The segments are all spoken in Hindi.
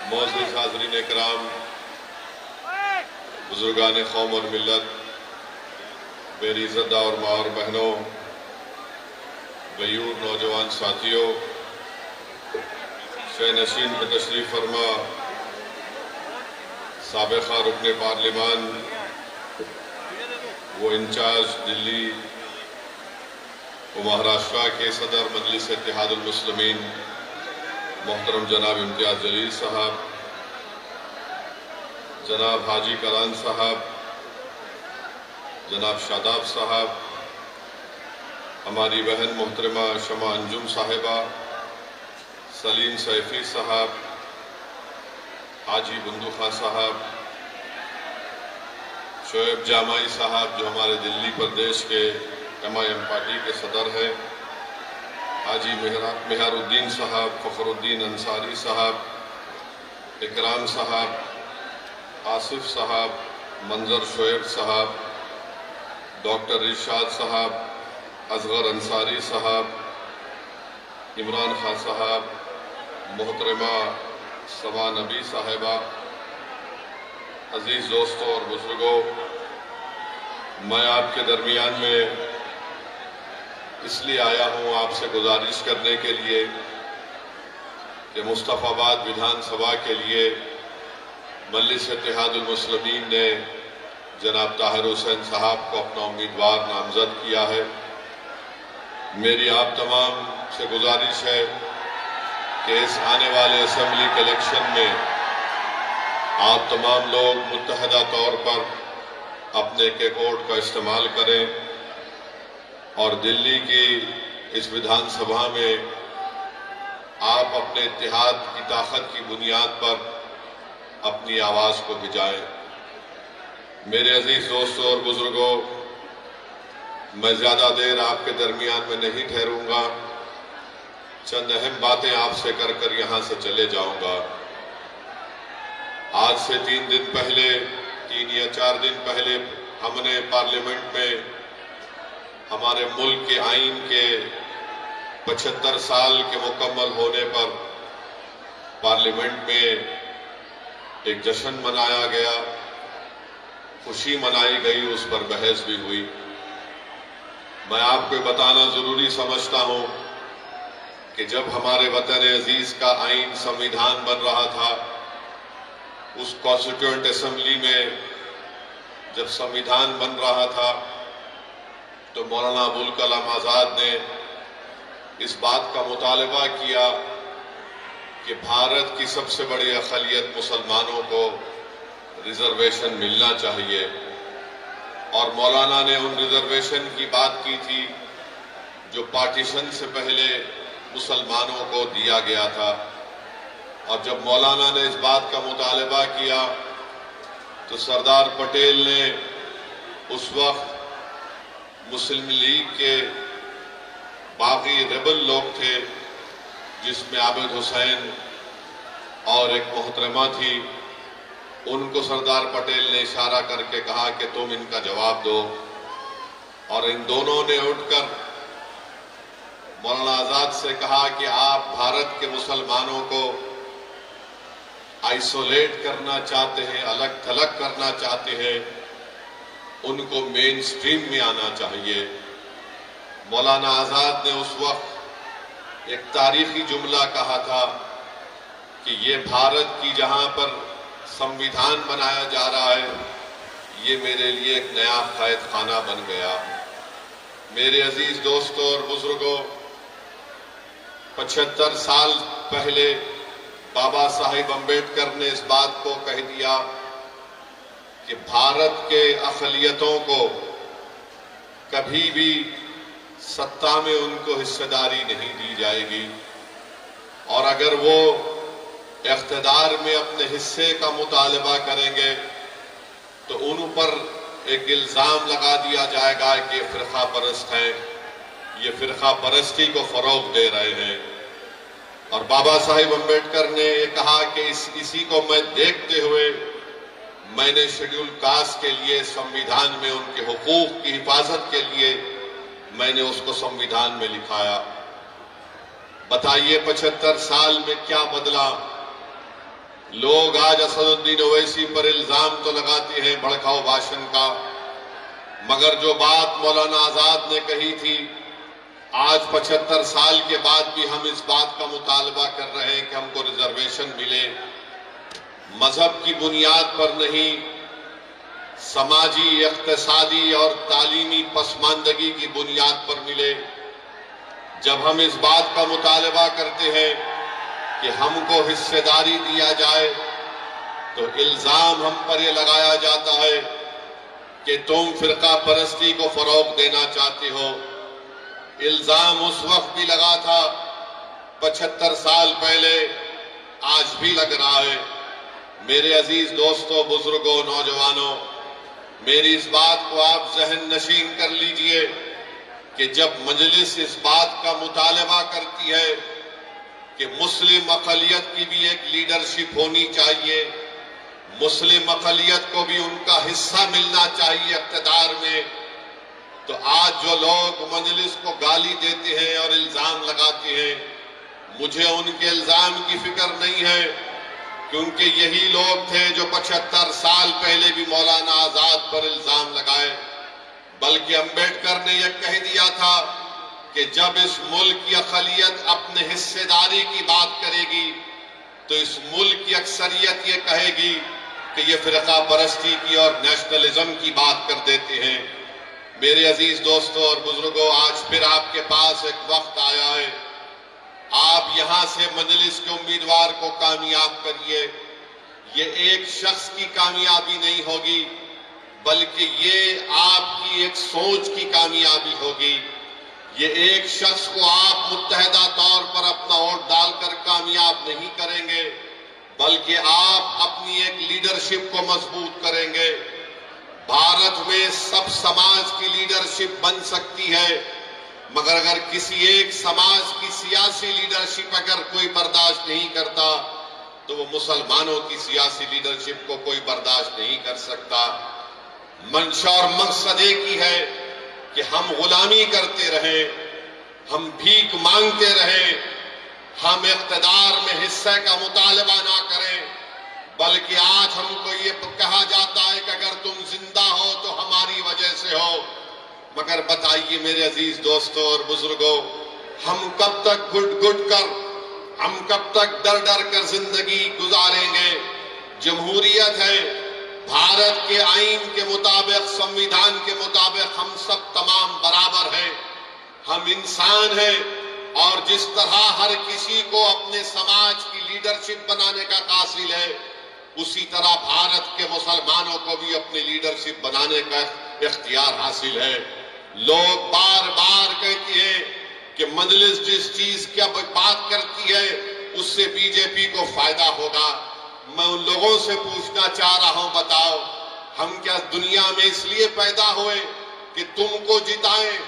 मोअज़्ज़िज़ हाज़रीन इकराम, बुजुर्गान कौम और मिल्लत, मेरी इज़्ज़तदार और माँ और बहनों, गयूर नौजवान साथियों, शहनशीन पे तशरीफ़ फरमा साबिक़ा रुकने पार्लिमान वो इंचार्ज दिल्ली व महाराष्ट्र के सदर मजलिस इत्तेहादुल मुस्लिमीन मोहतरम जनाब इम्तियाज़ जलील साहब, जनाब हाजी कलान साहब, जनाब शादाब साहब, हमारी बहन मोहतरमा शमा अंजुम साहिबा, सलीम सैफी साहब, हाजी बंदू खां साहब, शोएब जामाई साहब जो हमारे दिल्ली प्रदेश के MIM पार्टी के सदर हैं, हाजी मेहरुद्दीन साहब, फ़खरुद्दीन अंसारी साहब, इकराम साहब, आसिफ साहब, मंजर शोएब साहब, डॉक्टर इरशाद साहब, असगर अंसारी साहब, इमरान खान साहब, मोहतरमा समा नबी साहिबा, अजीज दोस्तों और बुजुर्गों, मैं आपके दरमियान में इसलिए आया हूँ आपसे गुजारिश करने के लिए कि मुस्तफ़ाबाद विधानसभा के लिए मजलिस इत्तेहादुल मुस्लिमीन ने जनाब ताहिर हुसैन साहब को अपना उम्मीदवार नामजद किया है। मेरी आप तमाम से गुजारिश है कि इस आने वाले असेंबली के इलेक्शन में आप तमाम लोग मुत्तहदा तौर पर अपने के वोट का इस्तेमाल करें और दिल्ली की इस विधानसभा में आप अपने इत्तेहाद की ताकत की बुनियाद पर अपनी आवाज़ को भिजाएं। मेरे अजीज दोस्तों और बुजुर्गों, मैं ज़्यादा देर आपके दरमियान में नहीं ठहरूंगा, चंद अहम बातें आपसे कर यहाँ से चले जाऊंगा। आज से 3 या 4 दिन पहले हमने पार्लियामेंट में हमारे मुल्क के आईन के 75 साल के मुकम्मल होने पर पार्लियामेंट में एक जश्न मनाया गया, खुशी मनाई गई, उस पर बहस भी हुई। मैं आपको बताना जरूरी समझता हूं कि जब हमारे वतन अजीज का आईन संविधान बन रहा था, उस कॉन्स्टिट्यूएंट असेंबली में जब संविधान बन रहा था तो मौलाना अबुल कलाम आज़ाद ने इस बात का मुतालबा किया कि भारत की सबसे बड़ी अक़लियत मुसलमानों को रिजर्वेशन मिलना चाहिए, और मौलाना ने उन रिजर्वेशन की बात की थी जो पार्टीशन से पहले मुसलमानों को दिया गया था। और जब मौलाना ने इस बात का मुतालबा किया तो सरदार पटेल ने उस वक्त मुस्लिम लीग के बाकी रेबल लोग थे, जिसमें आबिद हुसैन और एक मोहतरमा थी, उनको सरदार पटेल ने इशारा करके कहा कि तुम इनका जवाब दो, और इन दोनों ने उठकर मौलाना आजाद से कहा कि आप भारत के मुसलमानों को आइसोलेट करना चाहते हैं, अलग थलग करना चाहते हैं, उनको मेन स्ट्रीम में आना चाहिए। मौलाना आजाद ने उस वक्त एक तारीखी जुमला कहा था कि ये भारत की जहां पर संविधान बनाया जा रहा है, ये मेरे लिए एक नया कैद खाना बन गया। मेरे अजीज दोस्तों और बुजुर्गों, 75 साल पहले बाबा साहिब अम्बेडकर ने इस बात को कह दिया कि भारत के अक़लियतों को कभी भी सत्ता में उनको हिस्सेदारी नहीं दी जाएगी, और अगर वो इक़्तिदार में अपने हिस्से का मुतालबा करेंगे तो उन पर एक इल्ज़ाम लगा दिया जाएगा कि ये फ़िरक़ा परस्त हैं, ये फ़िरक़ा परस्ती को फ़रोग़ दे रहे हैं। और बाबा साहिब अम्बेडकर ने ये कहा कि इसी को मैं देखते हुए मैंने शेड्यूल कास्ट के लिए संविधान में उनके हुकूक की हिफाजत के लिए मैंने उसको संविधान में लिखाया। बताइए 75 साल में क्या बदला? लोग आज असदुद्दीन ओवैसी पर इल्जाम तो लगाते हैं भड़काऊ भाषण का, मगर जो बात मौलाना आजाद ने कही थी, आज 75 साल के बाद भी हम इस बात का मुतालबा कर रहे हैं कि हमको रिजर्वेशन मिले, मजहब की बुनियाद पर नहीं, समाजी, इक्तिसादी और तालीमी पसमानदगी की बुनियाद पर मिले। जब हम इस बात का मुतालबा करते हैं कि हमको हिस्सेदारी दिया जाए, तो इल्जाम हम पर यह लगाया जाता है कि तुम फिरका परस्ती को फरोग देना चाहते हो। इल्जाम उस वक्त भी लगा था 75 साल पहले, आज भी लग रहा है। मेरे अजीज दोस्तों, बुजुर्गों, नौजवानों, मेरी इस बात को आप जहन नशीन कर लीजिए कि जब मजलिस इस बात का मुतालबा करती है कि मुस्लिम अक़लियत की भी एक लीडरशिप होनी चाहिए, मुस्लिम अक़लियत को भी उनका हिस्सा मिलना चाहिए इक़्तिदार में, तो आज जो लोग मजलिस को गाली देते हैं और इल्जाम लगाते हैं, मुझे उनके इल्जाम की फिक्र नहीं है, क्योंकि यही लोग थे जो 75 साल पहले भी मौलाना आजाद पर इल्जाम लगाए। बल्कि अम्बेडकर ने यह कह दिया था कि जब इस मुल्क की अक़लियत अपने हिस्सेदारी की बात करेगी, तो इस मुल्क की अक्सरियत ये कहेगी कि ये फिरका परस्ती की और नेशनलिज्म की बात कर देते हैं। मेरे अजीज दोस्तों और बुजुर्गों, आज फिर आपके पास एक वक्त आया है, आप यहां से मजलिस के उम्मीदवार को कामयाब करिए। ये एक शख्स की कामयाबी नहीं होगी, बल्कि ये आपकी एक सोच की कामयाबी होगी। ये एक शख्स को आप मुत्तहदा तौर पर अपना वोट डालकर कामयाब नहीं करेंगे, बल्कि आप अपनी एक लीडरशिप को मजबूत करेंगे। भारत में सब समाज की लीडरशिप बन सकती है, मगर अगर किसी एक समाज की सियासी लीडरशिप अगर कोई बर्दाश्त नहीं करता, तो वो मुसलमानों की सियासी लीडरशिप को कोई बर्दाश्त नहीं कर सकता। मंशा और मकसद एक ही है कि हम गुलामी करते रहें, हम भीख मांगते रहें, हम इक़्तिदार में हिस्से का मुतालबा ना करें, बल्कि आज हमको ये कहा जाता है कि अगर तुम जिंदा हो तो हमारी वजह से हो। मगर बताइए मेरे अजीज दोस्तों और बुजुर्गों, हम कब तक घुट कर, हम कब तक डर डर कर जिंदगी गुजारेंगे? जमहूरियत है, भारत के आईन के मुताबिक, संविधान के मुताबिक हम सब तमाम बराबर हैं, हम इंसान हैं, और जिस तरह हर किसी को अपने समाज की लीडरशिप बनाने का कासिल है, उसी तरह भारत के मुसलमानों को भी अपनी लीडरशिप बनाने का इख्तियार हासिल है। लोग बार बार कहते हैं कि मजलिस जिस चीज की बात करती है उससे बीजेपी को फायदा होगा। मैं उन लोगों से पूछना चाह रहा हूं, बताओ, हम क्या दुनिया में इसलिए पैदा हुए कि तुमको जिताएं,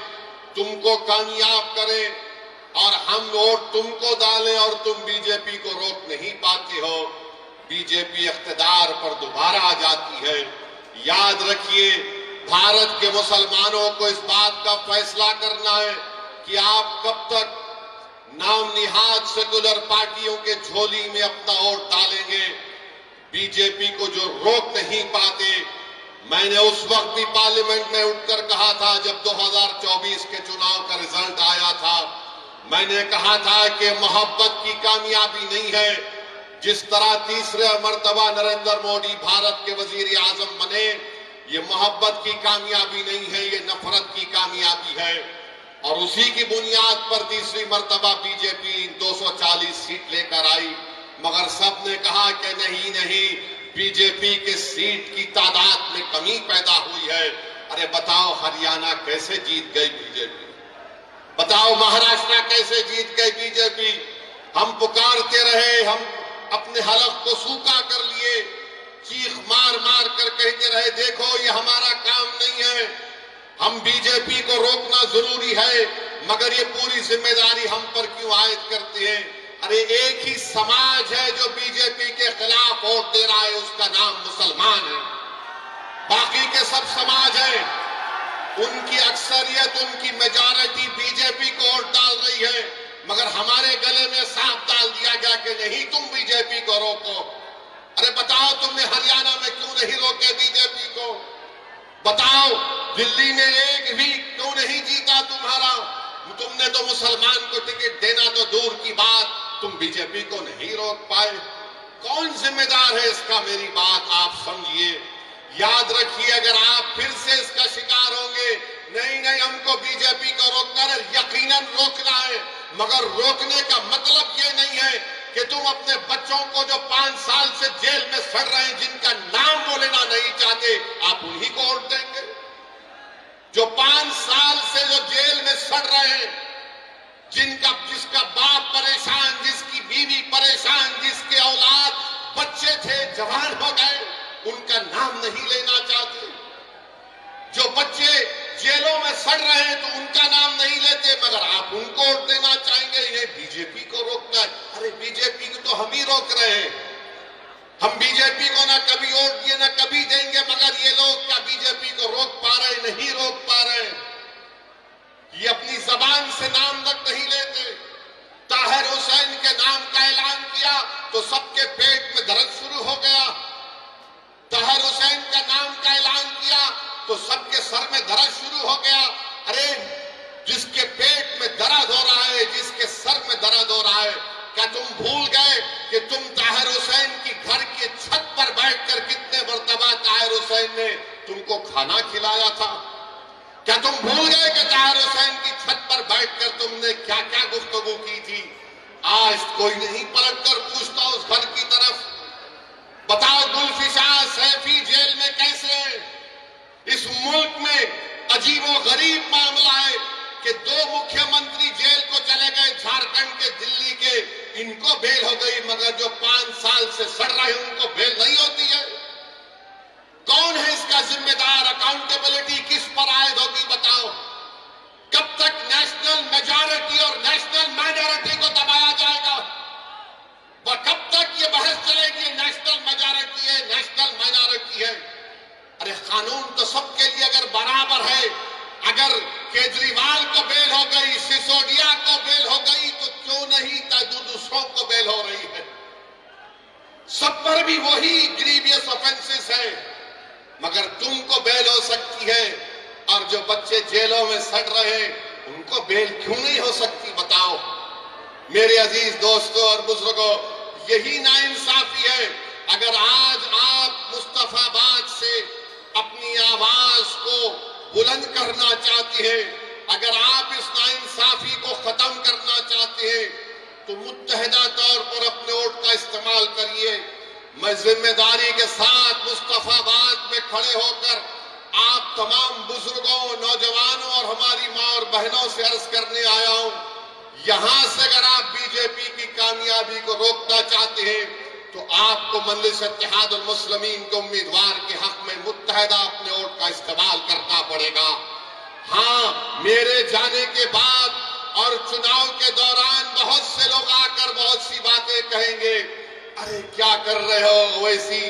तुमको कामयाब करें, और हम वोट तुमको डालें और तुम बीजेपी को रोक नहीं पाते हो? बीजेपी इख्तिदार पर दोबारा आ जाती है। याद रखिए, भारत के मुसलमानों को इस बात का फैसला करना है कि आप कब तक नाम निहाद सेकुलर पार्टियों के झोली में अपना वोट डालेंगे। बीजेपी को जो रोक नहीं पाते, मैंने उस वक्त भी पार्लियामेंट में उठकर कहा था जब 2024 के चुनाव का रिजल्ट आया था, मैंने कहा था कि मोहब्बत की कामयाबी नहीं है। जिस तरह तीसरे मर्तबा नरेंद्र मोदी भारत के वजीर आजम बने, ये मोहब्बत की कामयाबी नहीं है, ये नफरत की कामयाबी है। और उसी की बुनियाद पर तीसरी मर्तबा बीजेपी 240 सीट लेकर आई, मगर सबने कहा कि नहीं नहीं, बीजेपी के सीट की तादाद में कमी पैदा हुई है। अरे बताओ, हरियाणा कैसे जीत गई बीजेपी? बताओ, महाराष्ट्र कैसे जीत गई बीजेपी? हम पुकारते रहे, हम अपने हलफ को सूखा कर लिए, चीख मार मार कर कहते रहे, देखो ये हमारा काम नहीं है, हम बीजेपी को रोकना जरूरी है, मगर ये पूरी जिम्मेदारी हम पर क्यों आयद करते हैं? अरे एक ही समाज है जो बीजेपी के खिलाफ वोट दे रहा है, उसका नाम मुसलमान है। बाकी के सब समाज है, उनकी अक्सरियत, उनकी मेजॉरिटी बीजेपी को वोट डाल रही है, मगर हमारे गले में सांप डाल दिया गया कि नहीं, तुम बीजेपी को रोको। अरे बताओ तुमने हरियाणा में क्यों नहीं रोके बीजेपी को? बताओ दिल्ली में एक भी क्यों नहीं जीता तुम्हारा? तुमने तो मुसलमान को टिकट देना तो दूर की बात, तुम बीजेपी को नहीं रोक पाए। कौन जिम्मेदार है इसका? मेरी बात आप समझिए, याद रखिए। अगर आप फिर से इसका शिकार होंगे, नहीं नहीं हमको बीजेपी को रोकना है, यकीनन रोकना है, मगर रोकने का मतलब ये नहीं है कि तुम अपने बच्चों को जो 5 साल से जेल में सड़ रहे हैं, जिनका नाम वो लेना नहीं चाहते, आप उन्हीं को वोट देंगे? जो 5 साल से जो जेल में सड़ रहे हैं, जिसका बाप परेशान, जिसकी बीवी परेशान, जिसके औलाद बच्चे थे जवान हो गए, उनका नाम नहीं लेना चाहते। जो बच्चे जेलों में सड़ रहे हैं तो उनका नाम नहीं लेते, मगर आप उनको वोट देना चाहेंगे। ये बीजेपी को रोकना है। अरे बीजेपी को तो हम ही रोक रहे हैं। हम बीजेपी को ना कभी वोट दिए ना कभी देंगे, मगर ये लोग क्या बीजेपी को रोक पा रहे? नहीं रोक पा रहे। ये अपनी जबान से नाम तक नहीं लेते। ताहिर हुसैन के नाम का ऐलान किया तो सबके पेट में दर्द शुरू हो गया। ताहिर हुसैन का नाम का ऐलान किया तो सबके सर में दर्द शुरू हो गया। अरे जिसके पेट में दर्द हो रहा है, जिसके सर में दर्द हो रहा है, क्या तुम भूल गए कि तुम ताहिर हुसैन की घर की छत पर बैठकर कितने मर्तबा ताहिर हुसैन ने तुमको खाना खिलाया था? क्या तुम भूल गए कि ताहिर हुसैन की छत पर बैठकर तुमने क्या क्या गुफ्तगू की थी? आज कोई नहीं पलट कर पूछता उस घर की तरफ। बताओ जुल्फिकार सैफी जेल में कैसे? इस मुल्क में अजीबो गरीब मामला है कि 2 मुख्यमंत्री जेल को चले गए, झारखंड के, दिल्ली के, इनको बेल हो गई, मगर जो 5 साल से सड़ रहे हैं उनको बेल नहीं होती है। कौन है इसका जिम्मेदार? अकाउंटेबिलिटी किस पर आयद होगी? बताओ। कब तक नेशनल मेजॉरिटी और नेशनल माइनॉरिटी को दबाया जाएगा? कब तक ये बहस चलेगी? नेशनल मेजॉरिटी है, नेशनल माइनॉरिटी है। अरे कानून तो सबके लिए अगर बराबर है, अगर केजरीवाल को बेल हो गई, सिसोदिया को बेल हो गई, तो क्यों नहीं दूसरों को बेल हो रही है? सब पर भी वही ग्रीवियस ऑफेंसेस है, मगर तुमको बेल हो सकती है और जो बच्चे जेलों में सड़ रहे हैं उनको बेल क्यों नहीं हो सकती? बताओ मेरे अजीज दोस्तों और बुजुर्गों, यही नाइंसाफी है। अगर आज आप मुस्तफाबाद से अपनी आवाज को बुलंद करना चाहते हैं, अगर आप इस नाइंसाफी को खत्म करना चाहते हैं, तो मुत्तहिदा तौर पर अपने वोट का इस्तेमाल करिए। मैं जिम्मेदारी के साथ मुस्तफाबाद में खड़े होकर आप तमाम बुजुर्गों, नौजवानों और हमारी माँ और बहनों से अर्ज करने आया हूं, यहां से अगर आप बीजेपी की कामयाबी को रोकना चाहते हैं तो आपको मजलिस इत्तेहादुल मुस्लिमीन के उम्मीदवार के हक में मुत्तहिदा अपने वोट का इस्तेमाल करना पड़ेगा। हाँ, मेरे जाने के बाद और चुनाव के दौरान बहुत से लोग आकर बहुत सी बातें कहेंगे, अरे क्या कर रहे हो, वैसी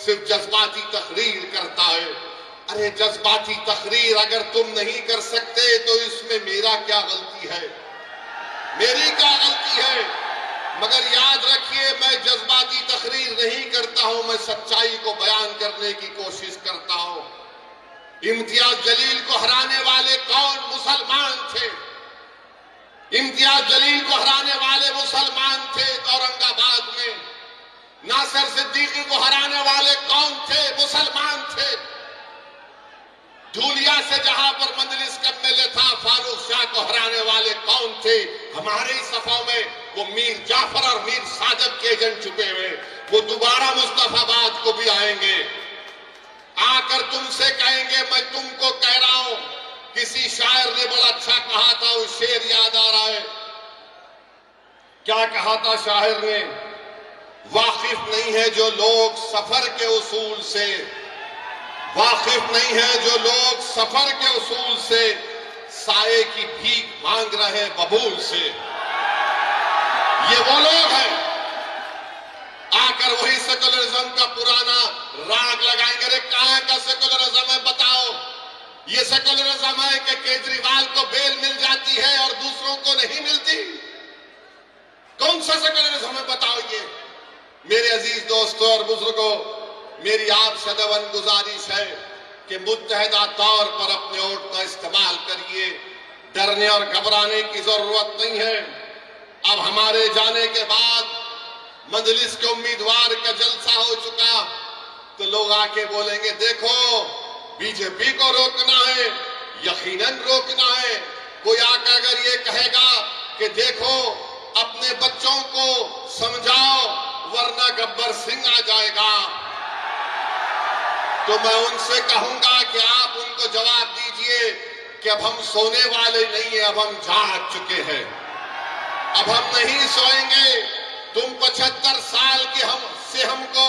सिर्फ जज्बाती तकरीर करता है। अरे जज्बाती तकरीर अगर तुम नहीं कर सकते तो इसमें मेरा क्या गलती है? मेरी क्या गलती है? मगर याद रखिए, मैं जज्बाती तकरीर नहीं करता हूं, मैं सच्चाई को बयान करने की कोशिश करता हूं। इम्तियाज जलील को हराने वाले कौन? मुसलमान थे। इम्तियाज जलील को हराने वाले मुसलमान थे औरंगाबाद में। नासिर सिद्दीकी को हराने वाले कौन थे? मुसलमान थे। धूलिया से जहां पर मजलिस का एमएलए था, फारूक शाह को हराने वाले कौन थे? हमारे ही सफों में वो मीर जाफर और मीर साजद के एजेंट छुपे हुए, वो दोबारा मुस्तफाबाद को भी आएंगे, आकर तुमसे कहेंगे मैं तुमको कह रहा हूं। किसी शायर ने बड़ा अच्छा कहा था, वो शेर याद आ रहा है। क्या कहा था शायर ने? वाकिफ नहीं है जो लोग सफर के उसूल से, वाकिफ नहीं है जो लोग सफर के उसूल से, साये की भीख मांग रहे हैं बबूल से। ये वो लोग हैं आकर वही सेकुलरिज्म का पुराना राग लगाएंगे। अरे कहां का सेकुलरिज्म है बताओ? ये सेकुलरिज्म है कि केजरीवाल को बेल मिल जाती है और दूसरों को नहीं मिलती? कौन सा सेकुलरिज्म है बताओ? ये मेरे अजीज दोस्तों और बुजुर्गों, मेरी आपसे नवन गुजारिश है कि मुत्तहदा तौर पर अपने वोट का इस्तेमाल करिए। डरने और घबराने की जरूरत नहीं है। अब हमारे जाने के बाद मजलिस के उम्मीदवार का जलसा हो चुका, तो लोग आके बोलेंगे देखो बीजेपी को रोकना है, यकीनन रोकना है। कोई आकर अगर ये कहेगा कि देखो अपने बच्चों को समझाओ वरना गब्बर सिंह आ जाएगा, तो मैं उनसे कहूंगा कि आप उनको जवाब दीजिए कि अब हम सोने वाले नहीं है, अब हम जाग चुके हैं, अब हम नहीं सोएंगे। तुम 75 साल के हमको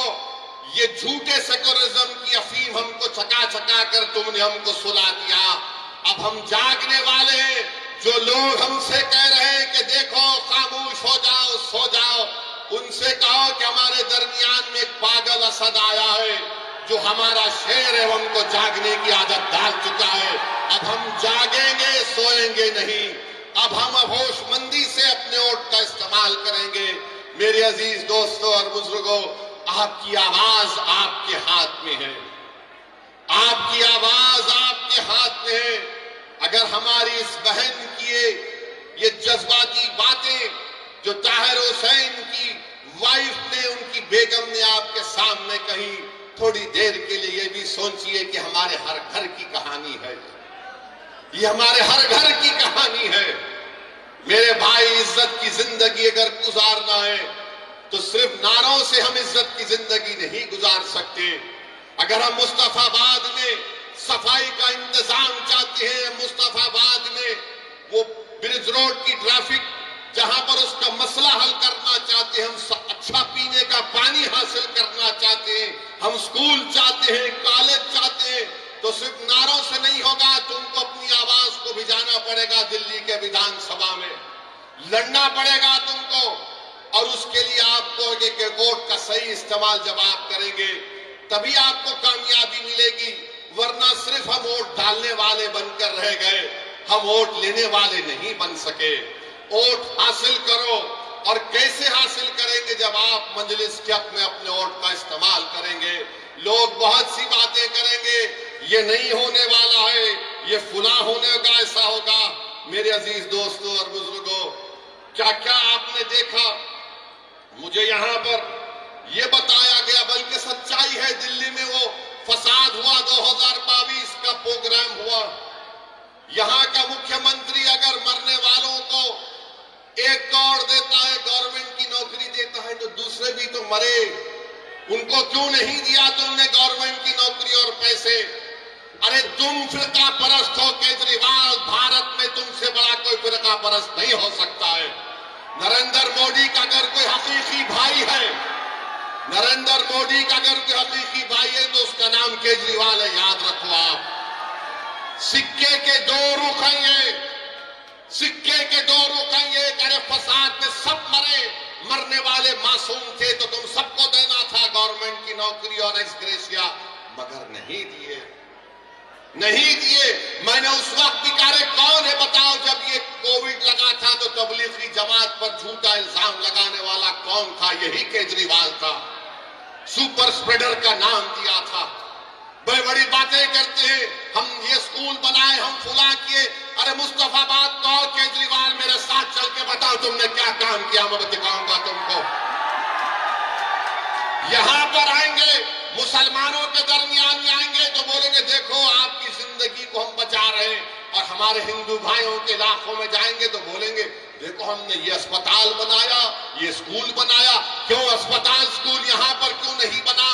ये झूठे सेकुलरिज्म की अफीम हमको चका चका कर तुमने हमको सुला दिया। अब हम जागने वाले हैं। जो लोग हमसे कह रहे हैं कि देखो खामोश हो जाओ, सो जाओ, उनसे कहो कि हमारे दरमियान में एक पागल असद आया है जो हमारा शेर है, हमको जागने की आदत डाल चुका है। अब हम जागेंगे, सोएंगे नहीं। अब हम होशमंदी से अपने वोट का इस्तेमाल करेंगे। मेरे अजीज दोस्तों और बुजुर्गों, आपकी आवाज आपके हाथ में है, आपकी आवाज आपके हाथ में है। अगर हमारी इस बहन की ये जज्बाती बातें जो ताहिर हुसैन की वाइफ ने, उनकी बेगम ने आपके सामने कही, थोड़ी देर के लिए ये भी सोचिए कि हमारे हर घर की कहानी है, ये हमारे हर घर की कहानी है। मेरे भाई, इज्जत की जिंदगी अगर गुजारना है तो सिर्फ नारों से हम इज्जत की जिंदगी नहीं गुजार सकते। अगर हम मुस्तफाबाद में सफाई का इंतजाम चाहते हैं, मुस्तफाबाद में वो ब्रिज रोड की ट्रैफिक जहां पर उसका मसला हल करना चाहते हैं, हम अच्छा पीने का पानी हासिल करना चाहते हैं, हम स्कूल चाहते हैं, कॉलेज चाहते हैं, तो सिर्फ नारों से नहीं होगा। तुमको अपनी आवाज को भिजाना पड़ेगा, दिल्ली के विधानसभा में लड़ना पड़ेगा तुमको, और उसके लिए आपको एक वोट का सही इस्तेमाल जब आप करेंगे तभी आपको कामयाबी मिलेगी। वरना सिर्फ हम वोट डालने वाले बनकर रह गए, हम वोट लेने वाले नहीं बन सके। वोट हासिल करो, और कैसे हासिल करेंगे? जब आप मजलिस के अपने वोट का इस्तेमाल करेंगे। लोग बहुत सी बातें करेंगे, ये नहीं होने वाला है, ये फुला होने का ऐसा होगा। मेरे अजीज दोस्तों और बुजुर्गों, क्या क्या आपने देखा? मुझे यहां पर यह बताया गया, बल्कि सच्चाई है, दिल्ली में वो फसाद हुआ, 2022 का प्रोग्राम हुआ। यहां का मुख्यमंत्री अगर मरने वालों को 1 करोड़ देता है, गवर्नमेंट की नौकरी देता है, तो दूसरे भी तो मरे, उनको क्यों नहीं दिया तुमने गवर्नमेंट की नौकरी और पैसे? अरे तुम फिरका परस्त हो केजरीवाल, भारत में तुमसे बड़ा कोई फिरका परस्त नहीं हो सकता है। नरेंद्र मोदी का अगर कोई हकीकी भाई है, नरेंद्र मोदी का अगर कोई हकीकी भाई है तो उसका नाम केजरीवाल है, याद रखो आप। सिक्के के 2 रुख हैं ये, सिक्के के 2 रुख हैं ये। अरे फसाद में सब मरे, मरने वाले मासूम थे, तो तुम सबको देना था गवर्नमेंट की नौकरी और एक्स ग्रेशिया, मगर नहीं दिए, नहीं दिए। मैंने उस वक्त भी कहा, कौन है बताओ, जब ये कोविड लगा था तो तबलीगी जमात पर झूठा इल्जाम लगाने वाला कौन था? यही केजरीवाल था। सुपर स्प्रेडर का नाम दिया था। बड़ी बड़ी बातें करते हैं, हम ये स्कूल बनाए, हम फुला किए। अरे मुस्तफाबाद को केजरीवाल मेरे साथ चल के बताओ तुमने क्या काम किया, मैं दिखाऊंगा तुमको। यहां पर आएंगे, मुसलमानों के दरमियान में आएंगे तो बोलेंगे देखो आपकी जिंदगी को हम बचा रहे हैं, और हमारे हिंदू भाइयों के इलाकों में जाएंगे तो बोलेंगे देखो हमने ये अस्पताल बनाया, ये स्कूल बनाया। क्यों अस्पताल स्कूल यहां पर क्यों नहीं बना?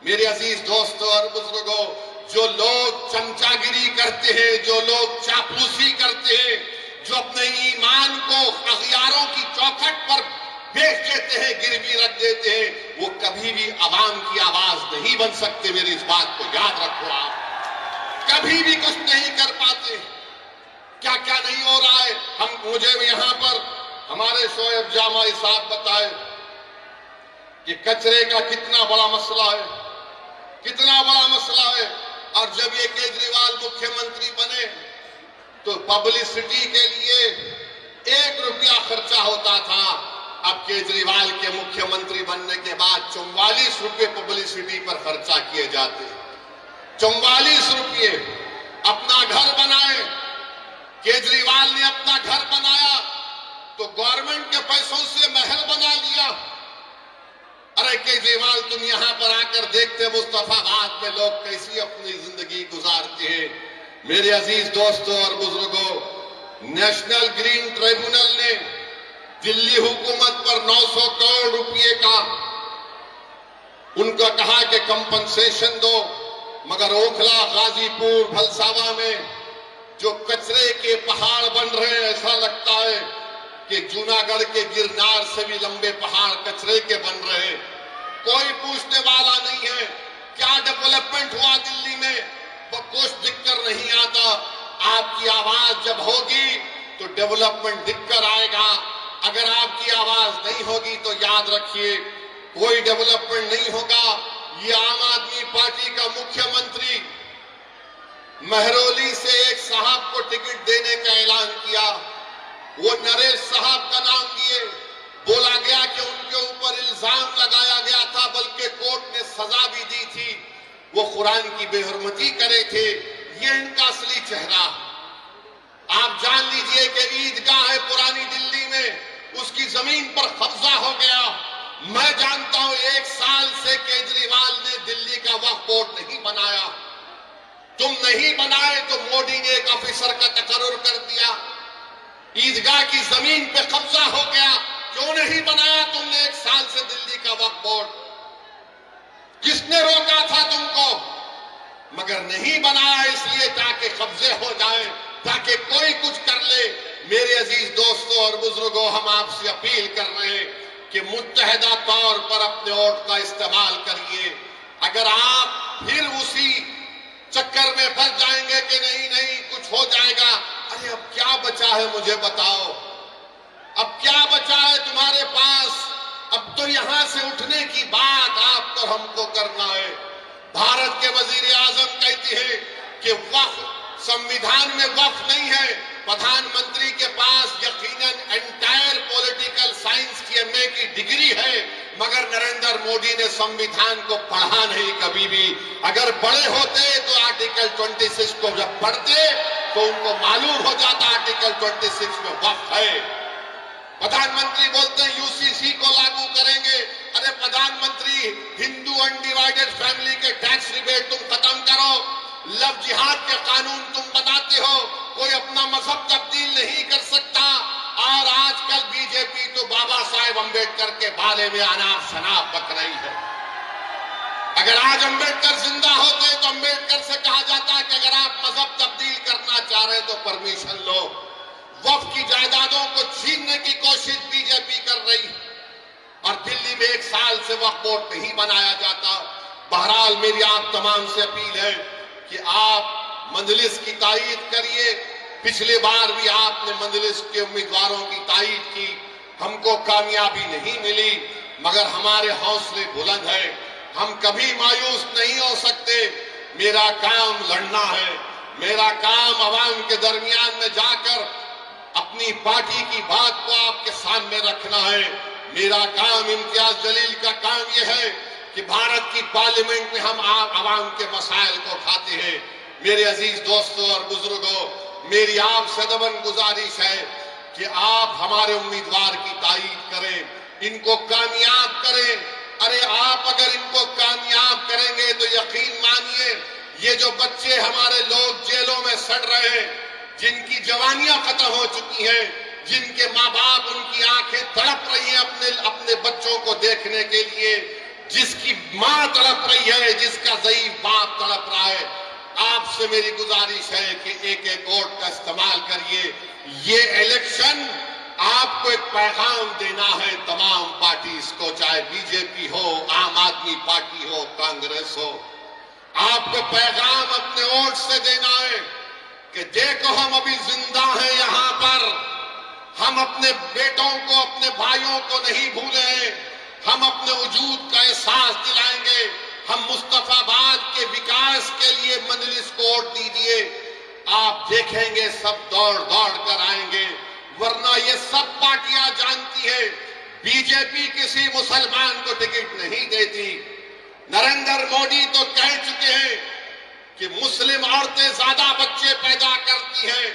मेरे अजीज दोस्तों और बुजुर्गों, जो लोग चमचागिरी करते हैं, जो लोग चापलूसी करते हैं, जो अपने ईमान को अखियारों की चौखट पर बेच देते हैं, गिरवी रख देते हैं, वो कभी भी अवाम की आवाज नहीं बन सकते। मेरी इस बात को याद रखो आप, कभी भी कुछ नहीं कर पाते। क्या क्या नहीं हो रहा है। मुझे यहां पर हमारे शोएब जामाई साहब बताए कि कचरे का कितना बड़ा मसला है, कितना बड़ा मसला है। और जब ये केजरीवाल मुख्यमंत्री बने तो पब्लिसिटी के लिए 1 रुपया खर्चा होता था। अब केजरीवाल के मुख्यमंत्री बनने के 44 रुपए पब्लिसिटी पर खर्चा किए जाते हैं। 44 रुपये अपना घर बनाए। केजरीवाल ने अपना घर बनाया तो गवर्नमेंट के पैसों से महल बना लिया। अरे केजरीवाल, तुम यहां पर आकर देखते मुस्तफाबाद में लोग कैसी अपनी जिंदगी गुजारते हैं। मेरे अजीज दोस्तों और बुजुर्गों, नेशनल ग्रीन ट्रिब्यूनल ने दिल्ली हुकूमत पर 900 करोड़ रुपए का उनका कहा कि कंपनसेशन दो, मगर ओखला, गाजीपुर, भलसावा में जो कचरे के पहाड़ बन रहे हैं, ऐसा लगता है कि जूनागढ़ के गिरनार से भी लंबे पहाड़ कचरे के बन रहे हैं। कोई पूछने वाला नहीं है क्या डेवलपमेंट हुआ दिल्ली में, वो कुछ दिक्कत नहीं आता। आपकी आवाज जब होगी तो डेवलपमेंट दिक्कत आएगा। अगर आपकी आवाज नहीं होगी तो याद रखिए कोई डेवलपमेंट नहीं होगा। ये आम आदमी पार्टी का मुख्यमंत्री महरौली से एक साहब को टिकट देने का ऐलान किया। वो नरेश साहब का नाम दिए। बोला गया कि उनके ऊपर इल्जाम लगाया गया था, बल्कि कोर्ट ने सजा भी दी थी। वो कुरान की बेहुरमती करे थे। ये इनका असली चेहरा। आप जान लीजिए कि ईदगाह है पुरानी दिल्ली में, उसकी जमीन पर कब्जा हो गया। मैं जानता हूं 1 साल से केजरीवाल ने दिल्ली का वक्फ बोर्ड नहीं बनाया। तुम नहीं बनाए तो मोदी ने एक ऑफिसर का तकर्रुर कर दिया। ईदगाह की जमीन पे कब्जा हो गया, क्यों नहीं बनाया तुमने 1 साल से दिल्ली का वक्फ बोर्ड? किसने रोका था तुमको? मगर नहीं बनाया इसलिए ताकि कब्जे हो जाए, ताकि कोई कुछ कर ले। मेरे अजीज दोस्तों और बुजुर्गों, हम आपसे अपील कर रहे हैं कि मुत्तहदा तौर पर अपने वोट का इस्तेमाल करिए। अगर आप फिर उसी चक्कर में फंस जाएंगे कि नहीं नहीं कुछ हो जाएगा, अरे अब क्या बचा है मुझे बताओ, अब क्या बचा है तुम्हारे पास? अब तो यहां से उठने की बात आपको हमको करना है। भारत के वजीर आजम कहते हैं कि वक्फ संविधान में वक्फ नहीं है। प्रधानमंत्री के पास यकीनन एंटायर पॉलिटिकल साइंस की एमए की डिग्री है, मगर नरेंद्र मोदी ने संविधान को पढ़ा नहीं कभी भी। अगर पढ़े होते तो आर्टिकल 26 को जब पढ़ते तो उनको मालूम हो जाता आर्टिकल 26 में वक्फ है। प्रधानमंत्री बोलते हैं यूसीसी को लागू करेंगे। अरे प्रधानमंत्री, हिंदू अनडिवाइडेड फैमिली के टैक्स रिबेट तुम खत्म करो। लव जिहाद के कानून तुम बनाते हो। कोई अपना मजहब तब्दील नहीं कर सकता। और आजकल बीजेपी तो बाबा साहेब अंबेडकर के बारे में अनाप शनाप बक रही है। अगर आज अंबेडकर जिंदा होते तो अंबेडकर से कहा जाता कि अगर आप मजहब तब्दील करना चाह रहे तो परमिशन लो। वक्फ की जायदादों को छीनने की कोशिश बीजेपी कर रही, और दिल्ली में 1 साल से वक्फ बोर्ड नहीं बनाया जाता। बहरहाल मेरी आप तमाम से अपील है कि आप मजलिस की तायीद करिए। पिछली बार भी आपने मजलिस के उम्मीदवारों की तायीद की, हमको कामयाबी नहीं मिली, मगर हमारे हौसले बुलंद है। हम कभी मायूस नहीं हो सकते। मेरा काम लड़ना है। मेरा काम अवाम के दरमियान में जाकर अपनी पार्टी की बात को आपके सामने रखना है। मेरा काम, इम्तियाज जलील का काम यह है कि भारत की पार्लियामेंट में हम आवाम के मसाइल को उठाते हैं। मेरे अजीज दोस्तों और बुजुर्गों, मेरी आपसे दबन गुजारिश है कि आप हमारे उम्मीदवार की तायीद करें, इनको कामयाब करें। अरे आप अगर इनको कामयाब करेंगे तो यकीन मानिए ये जो बच्चे हमारे लोग जेलों में सड़ रहे हैं, जिनकी जवानियां खत्म हो चुकी हैं, जिनके माँ बाप, उनकी आंखें तड़प रही हैं अपने बच्चों को देखने के लिए, जिसकी माँ तड़प रही है, जिसका ज़ईफ बाप तड़प रहा है, आपसे मेरी गुजारिश है कि एक एक वोट का इस्तेमाल करिए। ये इलेक्शन आपको एक पैगाम देना है तमाम पार्टीज को, चाहे बीजेपी हो, आम आदमी पार्टी हो, कांग्रेस हो। आपको पैगाम अपने वोट से देना है कि देखो हम अभी जिंदा हैं यहाँ पर, हम अपने बेटों को, अपने भाइयों को नहीं भूले, हम अपने वजूद का एहसास दिलाएंगे। हम मुस्तफाबाद के विकास के लिए मजलिस को वोट दीजिए। आप देखेंगे सब दौड़ दौड़ कर आएंगे, वरना ये सब पार्टियां जानती है बीजेपी किसी मुसलमान को टिकट नहीं देती। नरेंद्र मोदी तो कह चुके हैं कि मुस्लिम औरतें ज्यादा बच्चे पैदा करती हैं।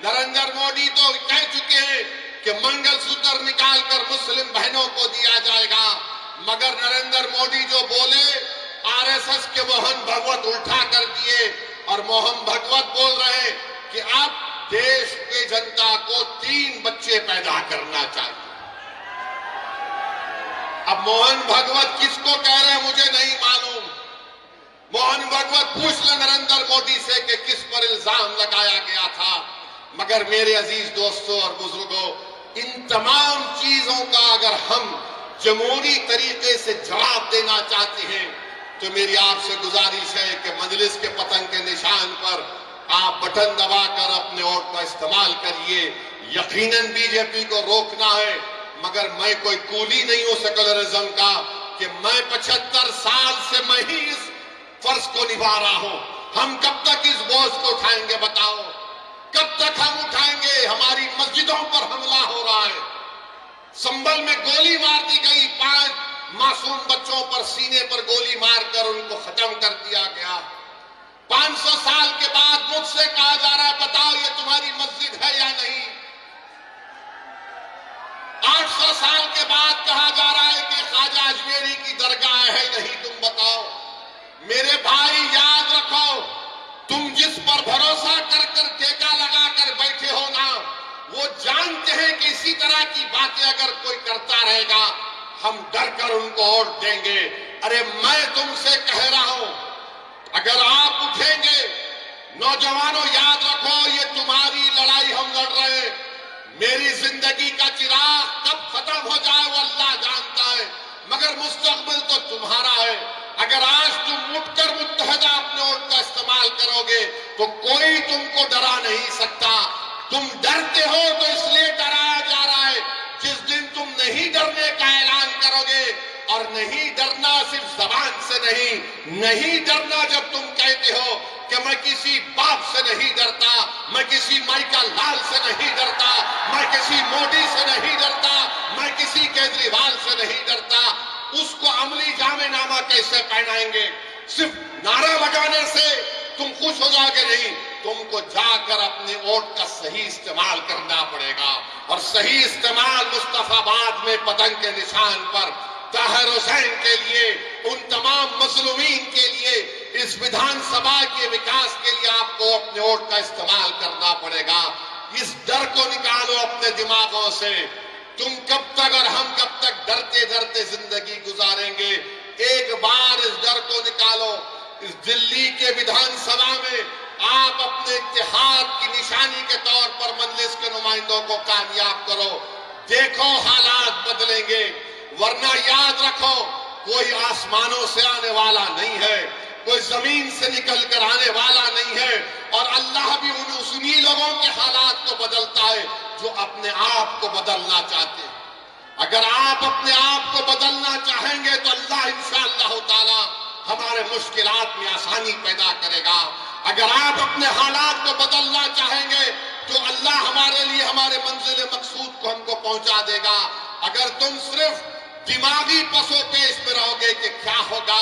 नरेंद्र मोदी तो कह चुके हैं कि मंगलसूत्र निकालकर मुस्लिम बहनों को दिया जाएगा। मगर नरेंद्र मोदी जो बोले, आरएसएस के मोहन भगवत उल्टा कर दिए और मोहन भगवत बोल रहे हैं कि अब देश की जनता को 3 बच्चे पैदा करना चाहिए। अब मोहन भगवत किसको कह रहे हैं मुझे नहीं मालूम। मोहन भगवत पूछ ले नरेंद्र मोदी से कि किस पर इल्जाम लगाया गया था। मगर मेरे अजीज दोस्तों और बुजुर्गों, इन तमाम चीजों का अगर हम जमहूरी तरीके से जवाब देना चाहते हैं तो मेरी आपसे गुजारिश है कि मजलिस के पतंग के निशान पर आप बटन दबाकर अपने वोट का इस्तेमाल करिए। यकीनन बीजेपी को रोकना है, मगर मैं कोई कूली नहीं हूं सेकुलरिज्म का कि मैं 75 साल से मैं ही इस फर्ज को निभा रहा हूं। हम कब तक इस बोझ को उठाएंगे बताओ? कब तक हम उठाएंगे? हमारी मस्जिदों पर हमला हो रहा है। संभल में गोली मार दी गई, 5 मासूम बच्चों पर सीने पर गोली मारकर उनको खत्म कर दिया गया। 500 साल के बाद मुझसे कहा जा रहा है बताओ ये तुम्हारी मस्जिद है या नहीं। 800 साल के बाद कहा जा रहा है कि ख्वाजा अजमेरी की दरगाह है नहीं, तुम बताओ। मेरे भाई याद रखो, तुम जिस पर भरोसा कर कर ठेका लगाकर बैठे हो ना, वो जानते हैं कि इसी तरह की बातें अगर कोई करता रहेगा हम डर कर उनको वोट देंगे। अरे मैं तुमसे कह रहा हूं, अगर आप उठेंगे, नौजवानों याद रखो ये तुम्हारी लड़ाई हम लड़ रहे हैं। मेरी जिंदगी का चिराग कब खत्म हो जाए वो अल्लाह जानता है, मगर मुस्तकबिल तो तुम्हारा है। अगर आज तुम उठकर मुत्तहदा अपने वोट का इस्तेमाल करोगे तो कोई तुमको डरा नहीं सकता। तुम डरते हो तो इसलिए डराया जा रहा है। जिस दिन तुम नहीं डरने का ऐलान करोगे, और नहीं डरना सिर्फ जबान से नहीं डरना जब तुम कहते हो कि मैं किसी बाप से नहीं डरता, मैं किसी माइका लाल से नहीं डरता, मैं किसी मोदी से नहीं डरता, मैं किसी केजरीवाल से नहीं डरता, उसको अमली जामेनामा कैसे पहनाएंगे? सिर्फ नारा लगाने से तुम खुश हो जाओगे नहीं, तुमको जाकर अपने वोट का सही इस्तेमाल करना पड़ेगा। और सही इस्तेमाल मुस्तफाबाद में पतंग के निशान पर ताहिर हुसैन के लिए, उन तमाम मजलूमीन के लिए, इस विधानसभा के विकास के लिए आपको अपने वोट का इस्तेमाल करना पड़ेगा। इस डर को निकालो अपने दिमागों से। तुम कब तक और हम कब तक डरते डरते जिंदगी गुजारेंगे? एक बार इस डर को निकालो। इस दिल्ली के विधानसभा में आप अपने इत्तेहाद की निशानी के तौर पर मजलिस के नुमाइंदों को कामयाब करो। देखो हालात बदलेंगे, वरना याद रखो कोई आसमानों से आने वाला नहीं है, कोई जमीन से निकल कर आने वाला नहीं है। और अल्लाह भी उन्हीं लोगों के हालात को बदलता है जो अपने आप को बदलना चाहते हैं। अगर आप अपने आप को बदलना चाहेंगे तो अल्लाह इंशाअल्लाह ताला हमारे मुश्किलात में आसानी पैदा करेगा। अगर आप अपने हालात को बदलना चाहेंगे तो अल्लाह हमारे लिए हमारे मंजिल मकसूद को हमको पहुंचा देगा। अगर तुम सिर्फ दिमागी पसोपेश में रहोगे कि क्या होगा,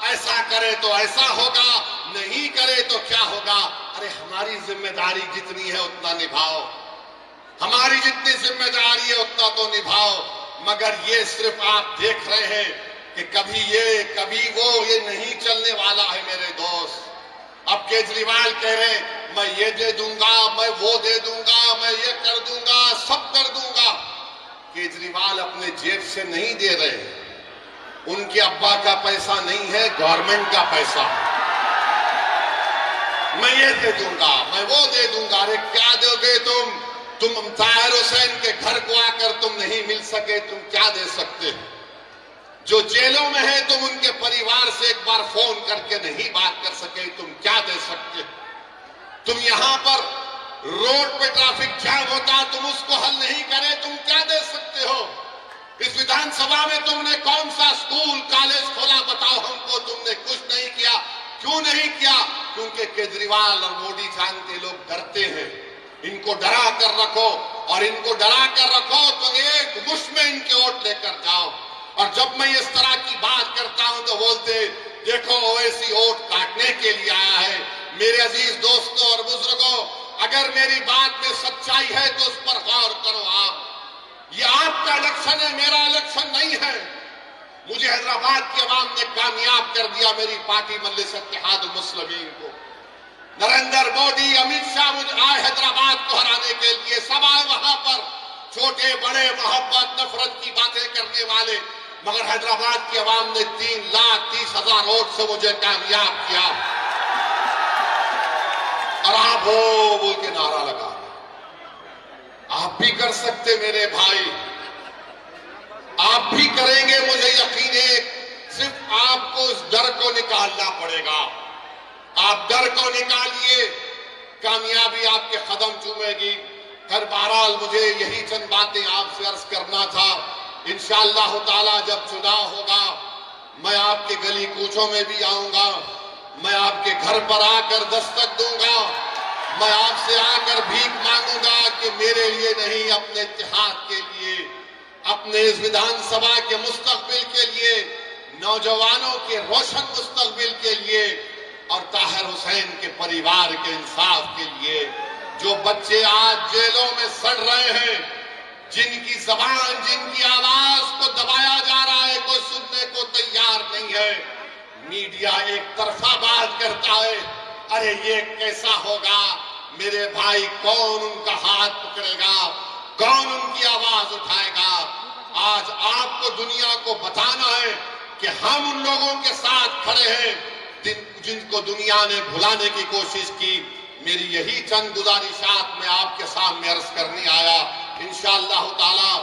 ऐसा करे तो ऐसा होगा, नहीं करे तो क्या होगा, अरे हमारी जिम्मेदारी जितनी है उतना निभाओ, हमारी जितनी जिम्मेदारी है उतना तो निभाओ। मगर ये सिर्फ आप देख रहे हैं कि कभी ये कभी वो, ये नहीं चलने वाला है मेरे दोस्त। अब केजरीवाल कह रहे मैं ये दे दूंगा, मैं वो दे दूंगा, मैं ये कर दूंगा, सब कर दूंगा। केजरीवाल अपने जेब से नहीं दे रहे, उनके अब्बा का पैसा नहीं है, गवर्नमेंट का पैसा। मैं ये दे दूंगा, मैं वो दे दूंगा। अरे क्या दोगे तुम ताहिर हुसैन के घर को आकर तुम नहीं मिल सके, तुम क्या दे सकते हो? जो जेलों में है तुम उनके परिवार से एक बार फोन करके नहीं बात कर सके, तुम क्या दे सकते हो? तुम यहां पर रोड पे ट्रैफिक जाम होता, तुम उसको हल नहीं करे, तुम क्या दे सकते हो? इस विधानसभा में तुमने कौन सा स्कूल कॉलेज खोला बताओ हमको? तुमने कुछ नहीं किया। क्यों नहीं किया? क्योंकि केजरीवाल और मोदी जानते लोग डरते हैं। इनको डरा कर रखो, और इनको डरा कर रखो तो एक मुश्त में इनके वोट लेकर जाओ। और जब मैं इस तरह की बात करता हूं तो बोलते देखो ओवैसी वोट काटने के लिए आया है। मेरे अजीज दोस्तों और बुजुर्गों, अगर मेरी बात में सच्चाई है तो उस पर गौर करो। आप, ये आपका इलेक्शन है, मेरा इलेक्शन नहीं है। मुझे हैदराबाद की आवाम ने कामयाब कर दिया, मेरी पार्टी मजलिस इत्तेहादुल मुस्लिमीन को। नरेंद्र मोदी, अमित शाह मुझे आए हैदराबाद को हराने के लिए, सब आए वहां पर, छोटे बड़े, मोहब्बत नफरत की बातें करने वाले, मगर हैदराबाद की आवाम ने 3,30,000 वोट से मुझे कामयाब किया। और आप हो बोल के नारा लगा, आप भी कर सकते मेरे भाई, आप भी करेंगे, मुझे यकीन है। सिर्फ आपको इस डर को निकालना पड़ेगा। आप डर को निकालिए, कामयाबी आपके कदम चूमेगी। हर बहरहाल मुझे यही चंद बातें आपसे अर्ज करना था। इंशाअल्लाह ताला जब चुनाव होगा, मैं आपके गली कूचों में भी आऊंगा, मैं आपके घर पर आकर दस्तक दूंगा, मैं आपसे आकर भीख मांगूंगा कि मेरे लिए नहीं, अपने इत्तेहाद के लिए, अपने इस विधानसभा के मुस्तकबिल के लिए, नौजवानों के रोशन मुस्तकबिल के लिए, और ताहिर हुसैन के परिवार के इंसाफ के लिए। जो बच्चे आज जेलों में सड़ रहे हैं, जिनकी जबान, जिनकी आवाज को दबाया जा रहा है, कोई सुनने को तैयार नहीं है। मीडिया एक तरफा बात करता है, अरे ये कैसा होगा मेरे भाई, कौन उनका हाथ पकड़ेगा, कौन उनकी आवाज उठाएगा। आज आपको दुनिया को बताना है कि हम उन लोगों के साथ खड़े हैं जिनको दुनिया ने भुलाने की कोशिश की। मेरी यही चंद गुजारिशात मैं आपके सामने अर्ज करने आया। इंशाअल्लाह ताला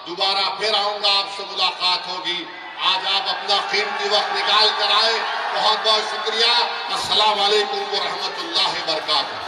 दोबारा फिर आऊंगा, आपसे मुलाकात होगी। आज आप अपना कीमती वक्त निकाल कर आए, बहुत बहुत शुक्रिया। अस्सलाम वालेकुम व रहमतुल्लाहि व बरकातहू।